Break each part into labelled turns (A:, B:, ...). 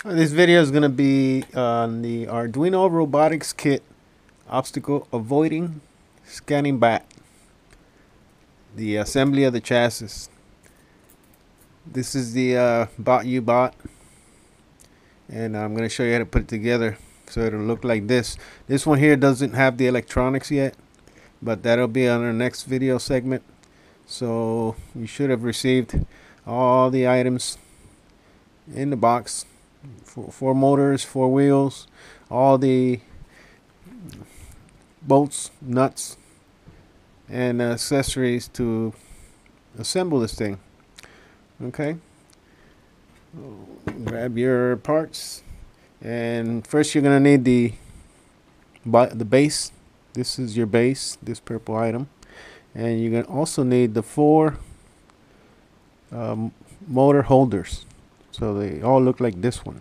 A: This video is going to be on the Arduino Robotics Kit obstacle avoiding scanning back, the assembly of the chassis. This is the bot you bought, and I'm going to show you how to put it together so it'll look like this. This one here doesn't have the electronics yet, but that'll be on our next video segment. So you should have received all the items in the box. Four motors, four wheels, all the bolts, nuts, and accessories to assemble this thing. Okay, grab your parts, and first you're gonna need the base. This is your base, this purple item, and you're gonna also need the four motor holders. So they all look like this one.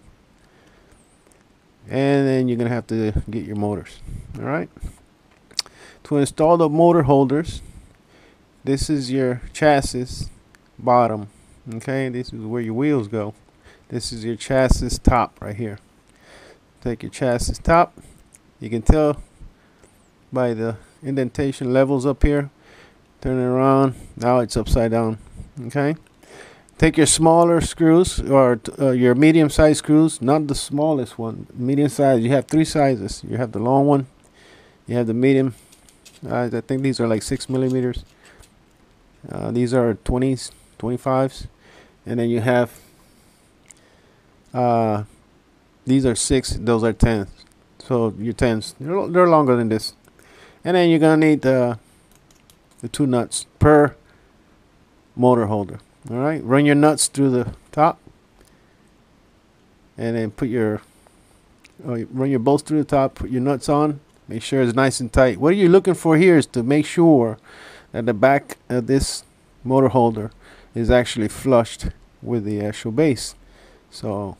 A: And then you're going to have to get your motors. Alright. To install the motor holders, this is your chassis bottom. Okay, this is where your wheels go. This is your chassis top right here. Take your chassis top. You can tell by the indentation levels up here. Turn it around. Now it's upside down. Okay. Take your smaller screws, or your medium-sized screws, not the smallest one. Medium size. You have three sizes. You have the long one. You have the medium. I think these are like 6 millimeters. These are 20s, 25s, and then you have these are 6. Those are 10s. So your 10s. They're longer than this. And then you're gonna need the 2 nuts per motor holder. All right, run your nuts through the top, and then put your run your bolts through the top. Put your nuts on. Make sure it's nice and tight. What you're looking for here is to make sure that the back of this motor holder is actually flushed with the actual base. So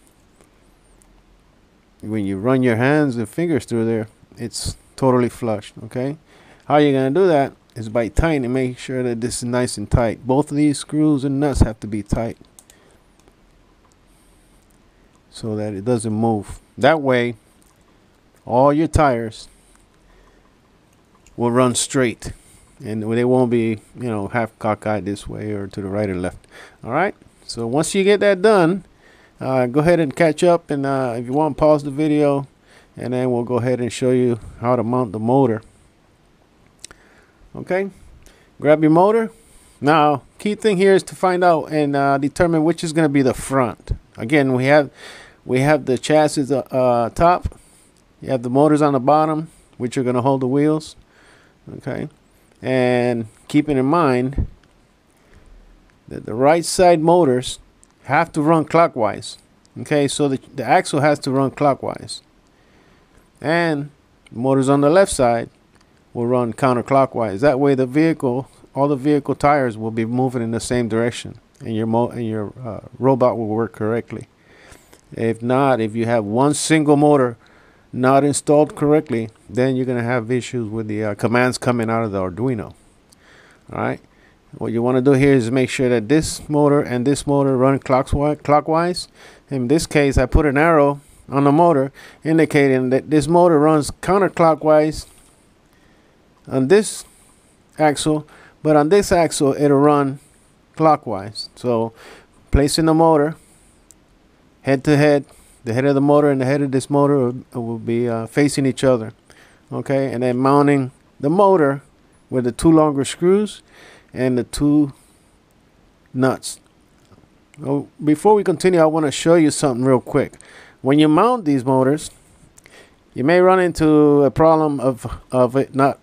A: when you run your hands and fingers through there, it's totally flushed. Okay, how you're gonna do that is by tightening, make sure that this is nice and tight. Both of these screws and nuts have to be tight so that it doesn't move. That way all your tires will run straight and they won't be, half cockeyed this way or to the right or left. All right, so once you get that done, go ahead and catch up, and if you want, pause the video, and then we'll go ahead and show you how to mount the motor. Okay, grab your motor. Now, key thing here is to find out and determine which is going to be the front. Again, we have the chassis top. You have the motors on the bottom, which are going to hold the wheels. Okay, and keeping in mind that the right side motors have to run clockwise. Okay, so the axle has to run clockwise, and motors on the left side will run counterclockwise. That way all the vehicle tires will be moving in the same direction, and your robot will work correctly. If not, if you have one single motor not installed correctly, then you're going to have issues with the commands coming out of the Arduino. Alright, what you want to do here is make sure that this motor and this motor run clockwise. In this case, I put an arrow on the motor indicating that this motor runs counterclockwise on this axle, but on this axle it'll run clockwise. So placing the motor head to head, the head of the motor and the head of this motor will be facing each other. Okay, and then mounting the motor with the 2 longer screws and the 2 nuts. Before we continue, I want to show you something real quick. When you mount these motors, you may run into a problem of it not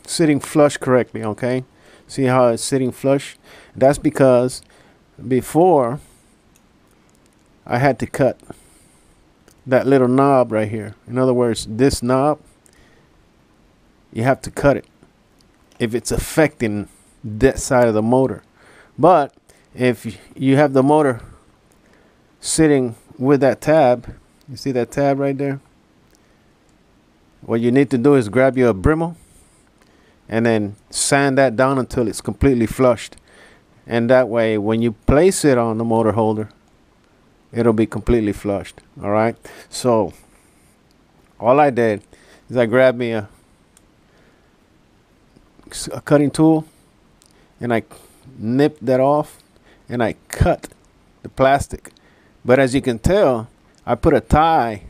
A: sitting flush correctly. Okay, see how it's sitting flush? That's because before I had to cut that little knob right here. In other words, this knob, you have to cut it if it's affecting that side of the motor. But if you have the motor sitting with that tab, you see that tab right there? What you need to do is grab you a Dremel and then sand that down until it's completely flushed. And that way, when you place it on the motor holder, it'll be completely flushed. All right. So all I did is I grabbed me a cutting tool and I nipped that off and I cut the plastic. But as you can tell, I put a tie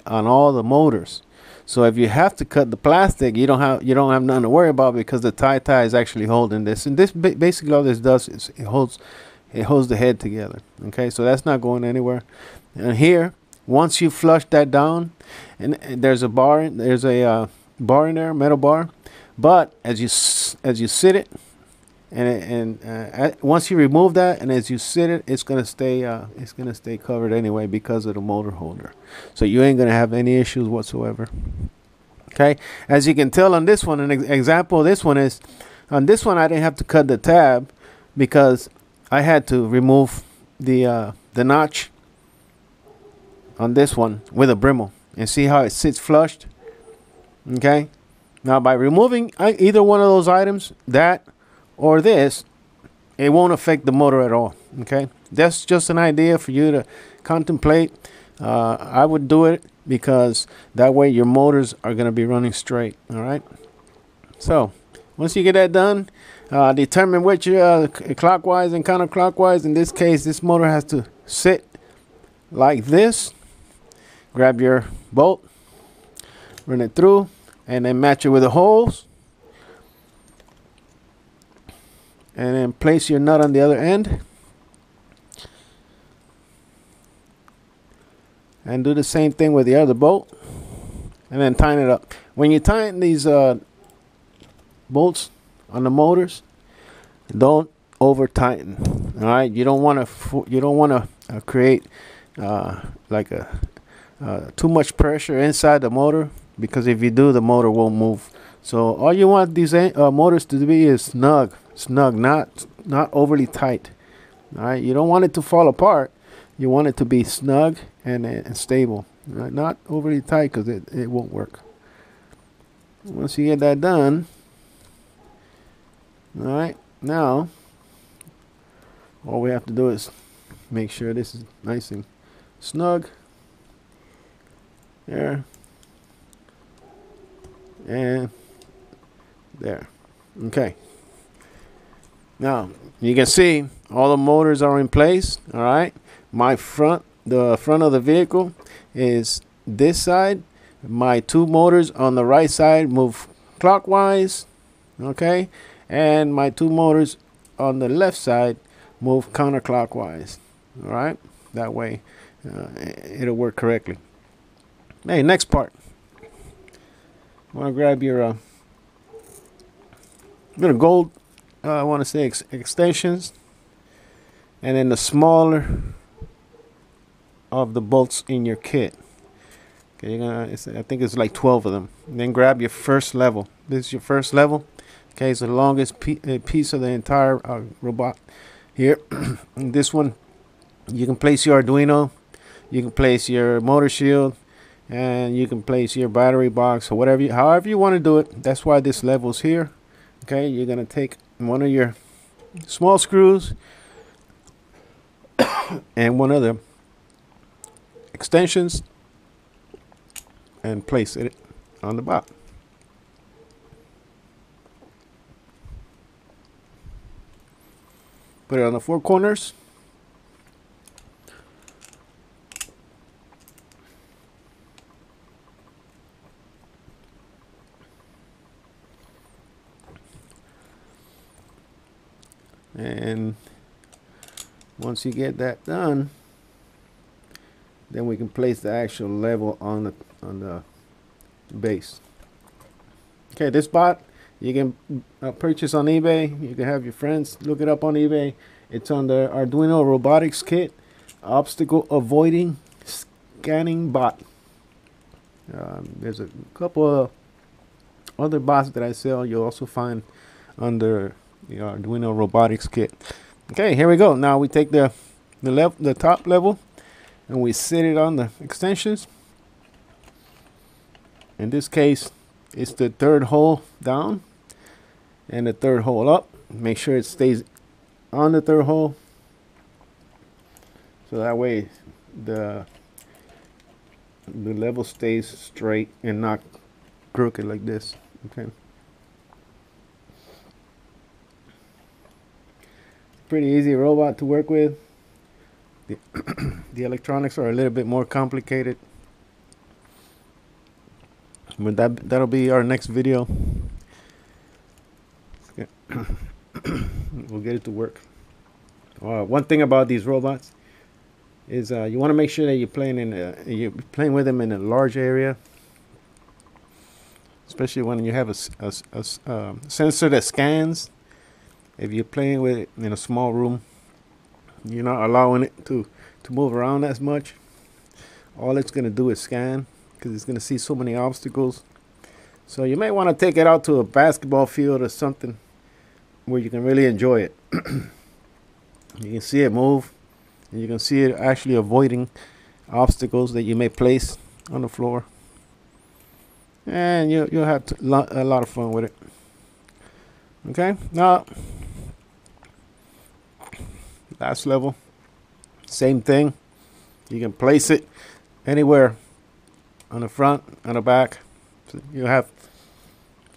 A: on all the motors. So if you have to cut the plastic, you don't have nothing to worry about, because the tie is actually holding this. And this basically all this does is it holds the head together. Okay, so that's not going anywhere. And here, once you flush that down, and there's a bar, bar in there, metal bar. But as you sit it, once you remove that, and as you sit it, it's gonna stay covered anyway because of the motor holder. So you ain't gonna have any issues whatsoever. Okay, as you can tell on this one, an example of this one is, on this one I didn't have to cut the tab because I had to remove the notch on this one with a Dremel, and see how it sits flushed. Okay, now by removing either one of those items, that or this, it won't affect the motor at all. Okay, that's just an idea for you to contemplate. I would do it because that way your motors are going to be running straight. All right, so once you get that done, determine which clockwise and counterclockwise. In this case, this motor has to sit like this. Grab your bolt, run it through, and then match it with the holes. And then place your nut on the other end. And do the same thing with the other bolt. And then tighten it up. When you tighten these bolts on the motors, don't over tighten. All right, you don't want to create like too much pressure inside the motor, because if you do, the motor won't move. So all you want these motors to be is snug, not overly tight. All right, you don't want it to fall apart. You want it to be snug and stable, right? Not overly tight, because it won't work. Once you get that done, all right, now all we have to do is make sure this is nice and snug there and there. Okay, now you can see all the motors are in place. All right, the front of the vehicle is this side. My two motors on the right side move clockwise, okay, and my two motors on the left side move counterclockwise. All right, that way it'll work correctly. Hey, next part. I want to grab your bit of gold. I want to say extensions, and then the smaller of the bolts in your kit. Okay, you're gonna. I think it's like 12 of them. And then grab your first level. This is your first level. Okay, it's the longest piece of the entire robot here. This one, you can place your Arduino, you can place your motor shield, and you can place your battery box, or however you want to do it. That's why this level's here. Okay, you're gonna take one of your small screws and one of the extensions and place it on the bottom. Put it on the four corners. And once you get that done, then we can place the actual level on the base. Okay, this bot you can purchase on eBay. You can have your friends look it up on eBay. It's on the Arduino Robotics kit, obstacle avoiding scanning bot. There's a couple of other bots that I sell. You'll also find under the Arduino Robotics kit. Okay, here we go. Now we take the top level and we sit it on the extensions. In this case, it's the third hole down and the third hole up. Make sure it stays on the third hole, so that way the level stays straight and not crooked like this. Okay. Pretty easy robot to work with. The, the electronics are a little bit more complicated, but that'll be our next video. Okay. We'll get it to work. One thing about these robots is you want to make sure that you're playing with them in a large area, especially when you have a sensor that scans. If you're playing with it in a small room, you're not allowing it to move around as much. All it's going to do is scan, because it's going to see so many obstacles. So you may want to take it out to a basketball field or something where you can really enjoy it. You can see it move, and you can see it actually avoiding obstacles that you may place on the floor, and you'll have a lot of fun with it. Okay, now last level, same thing. You can place it anywhere on the front, on the back. So you have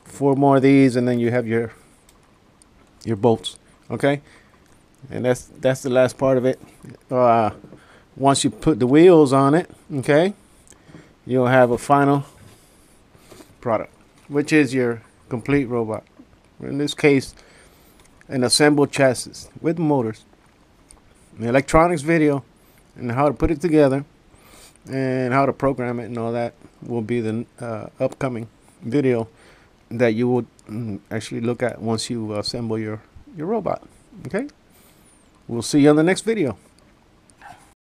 A: 4 more of these, and then you have your bolts. Okay, and that's the last part of it. Once you put the wheels on it, okay, you'll have a final product, which is your complete robot. In this case, an assembled chassis with motors, the electronics video, and how to put it together, and how to program it, and all that will be the upcoming video that you would actually look at once you assemble your robot. Okay, we'll see you on the next video.